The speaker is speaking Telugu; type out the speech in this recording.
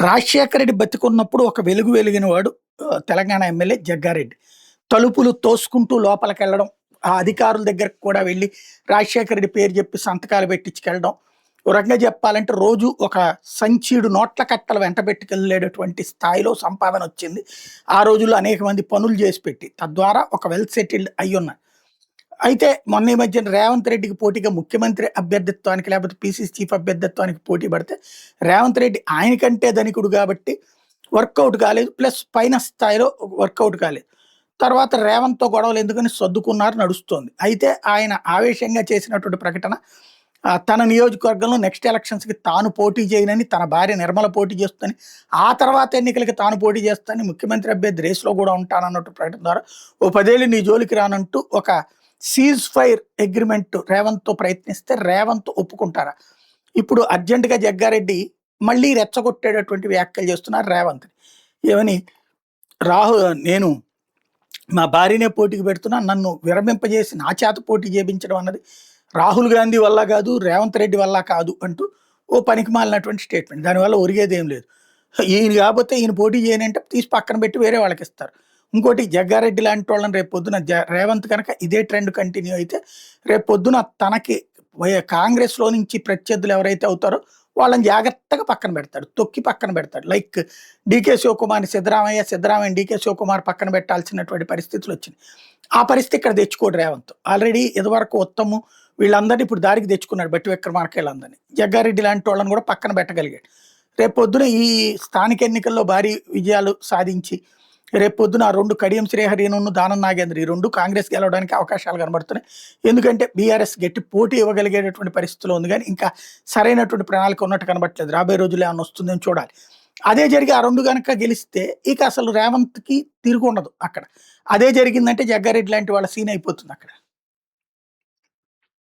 రాజశేఖర రెడ్డి బతికున్నప్పుడు ఒక వెలుగు వెలిగిన వాడు తెలంగాణ ఎమ్మెల్యే జగ్గారెడ్డి. తలుపులు తోసుకుంటూ లోపలికెళ్ళడం, ఆ అధికారుల దగ్గరికి కూడా వెళ్లి రాజశేఖర రెడ్డి పేరు చెప్పి సంతకాలు పెట్టించుకెళ్ళడం. ఓ రకంగా చెప్పాలంటే రోజు ఒక సంచీడు నోట్ల కట్టలు వెంటబెట్టుకెళ్ళేటటువంటి స్థాయిలో సంపాదనొచ్చింది. ఆ రోజుల్లో అనేక మంది పనులు చేసి పెట్టి, తద్వారా ఒక వెల్ సెటిల్డ్ అయ్యున్నారు. అయితే మొన్న ఈ మధ్యన రేవంత్ రెడ్డికి పోటీగా ముఖ్యమంత్రి అభ్యర్థిత్వానికి లేకపోతే పీసీసీ చీఫ్ అభ్యర్థిత్వానికి పోటీ పడితే రేవంత్ రెడ్డి ఆయనకంటే ధనికుడు కాబట్టి వర్కౌట్ కాలేదు. ప్లస్ పైన స్థాయిలో వర్కౌట్ కాలేదు. తర్వాత రేవంత్‌తో గొడవలు ఎందుకని సర్దుకున్నారు నడుస్తోంది. అయితే ఆయన ఆవేశంగా చేసినటువంటి ప్రకటన తన నియోజకవర్గంలో నెక్స్ట్ ఎలక్షన్స్‌కి తాను పోటీ చేయనని, తన భార్య నిర్మల పోటీ చేస్తుందని, ఆ తర్వాత ఎన్నికలకి తాను పోటీ చేస్తానని, ముఖ్యమంత్రి అభ్యర్థి రేస్‌లో కూడా ఉంటానన్నట్టు ప్రకటన ద్వారా ఓ 10 ఏళ్ళు నీ జోలికి రానంటూ ఒక సీజ్ ఫైర్ అగ్రీమెంట్ రేవంత్‌తో ప్రయత్నిస్తే రేవంత్ ఒప్పుకుంటారా? ఇప్పుడు అర్జెంట్‌గా జగ్గారెడ్డి మళ్ళీ రెచ్చగొట్టేటటువంటి వ్యాఖ్యలు చేస్తున్నారు రేవంత్‌ని. ఏమని రాహు నేను మా భార్యనే పోటీకి పెడుతున్నా, నన్ను విరమింపజేసి నా చేత పోటీ చేపించడం అన్నది రాహుల్ గాంధీ వల్ల కాదు, రేవంత్ రెడ్డి వల్ల కాదు అంటూ ఓ పనికిమాలినటువంటి స్టేట్మెంట్. దానివల్ల ఒరిగేదేం లేదు. ఈయన కాకపోతే ఈయన పోటీ చేయనంటే తీసి పక్కన పెట్టి వేరే వాళ్ళకిస్తారు. ఇంకోటి జగ్గారెడ్డి లాంటి వాళ్ళని రేపు పొద్దున రేవంత్ కనుక ఇదే ట్రెండ్ కంటిన్యూ అయితే రేపు పొద్దున తనకి కాంగ్రెస్‌లో నుంచి ప్రత్యర్థులు ఎవరైతే అవుతారో వాళ్ళని జాగ్రత్తగా పక్కన పెడతాడు. తొక్కి పక్కన పెడతాడు. లైక్ డీకే శివకుమార్‌ని సిద్ధరామయ్య, సిద్ధరామయ్యని డీకే శివకుమార్ పక్కన పెట్టాల్సినటువంటి పరిస్థితులొచ్చినాయి. ఆ పరిస్థితి ఇక్కడ తెచ్చుకోడు రేవంత్. ఆల్రెడీ ఇదివరకు ఉత్తము వీళ్ళందరినీ ఇప్పుడు దారికి తెచ్చుకున్నాడు బట్టి విక్రమార్క వీళ్ళందరినీ. జగ్గారెడ్డి లాంటి వాళ్ళని కూడా పక్కన పెట్టగలిగాడు. రేపొద్దున ఈ స్థానిక ఎన్నికల్లో భారీ విజయాలు సాధించి రేపొద్దున ఆ 2 కడియం శ్రీహరిను, దానం నాగేంద్ర ఈ 2 కాంగ్రెస్ గెలవడానికి అవకాశాలు కనబడుతున్నాయి. ఎందుకంటే బీఆర్ఎస్ గట్టి పోటీ ఇవ్వగలిగేటటువంటి పరిస్థితిలో ఉంది గానీ, ఇంకా సరైనటువంటి ప్రణాళిక ఉన్నట్టు కనబడట్లేదు. రాబోయే రోజుల్లో ఏమన్నా వస్తుందని చూడాలి. అదే జరిగి ఆ 2 గనక గెలిస్తే ఇక అసలు రేవంత్‌కి తిరుగుండదు అక్కడ. అదే జరిగిందంటే జగ్గారెడ్డి లాంటి వాళ్ళ సీన్ అయిపోతుందక్కడ.